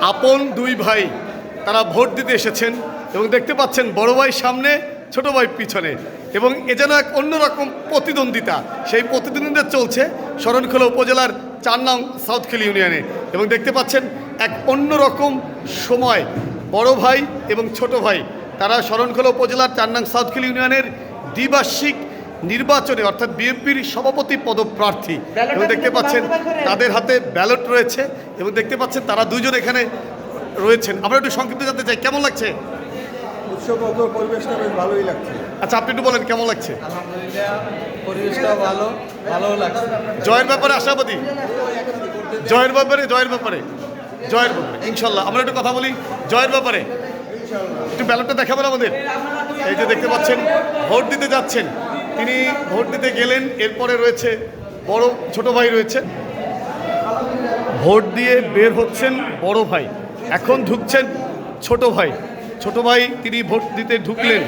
আপন দুই ভাই তারা ভোট দিতে এসেছেন এবং দেখতে পাচ্ছেন বড় ভাই সামনে, ছোট ভাই পিছনে, এবং এ যেন এক অন্যরকম প্রতিদ্বন্দ্বিতা। সেই প্রতিদ্বন্দ্বিতা চলছে শরণখোলা উপজেলার 4 নং সাউথখেল ইউনিয়নে, এবং দেখতে পাচ্ছেন এক অন্যরকম সময় বড় ভাই এবং ছোট ভাই তারা শরণখোলা উপজেলার 4 নং সাউথখেল ইউনিয়নের দ্বিবার্ষিক নির্বাচনে অর্থাৎ বিএনপির সভাপতি পদপ্রার্থী, এবং দেখতে পাচ্ছেন তাদের হাতে ব্যালট রয়েছে এবং দেখতে পাচ্ছেন তারা দুইজন এখানে রয়েছেন। আমরা একটু সংক্ষিপ্ত জানতে চাই, কেমন লাগছে? উৎসবমুখর পরিবেশটা বেশ ভালোই লাগছে। আচ্ছা, আপনি একটু বলেন কেমন লাগছে? আলহামদুলিল্লাহ, পরিবেশটা ভালো লাগছে। জয়ের ব্যাপারে আশাবাদী? জয়ের ব্যাপারে ইনশাল্লাহ। আমরা একটু কথা বলি জয়ের ব্যাপারে। একটু ব্যালটটা দেখাবেন আমাদের। এই যে দেখতে পাচ্ছেন ভোট দিতে যাচ্ছেন, তিনি ভোট দিতে গেলেন, এরপরে রয়েছে বড় ছোট ভাই রয়েছে, ভোট দিয়ে বের হচ্ছেন বড় ভাই, এখন ঢুকছেন ছোট ভাই। তিনি ভোট দিতে ঢুকলেন।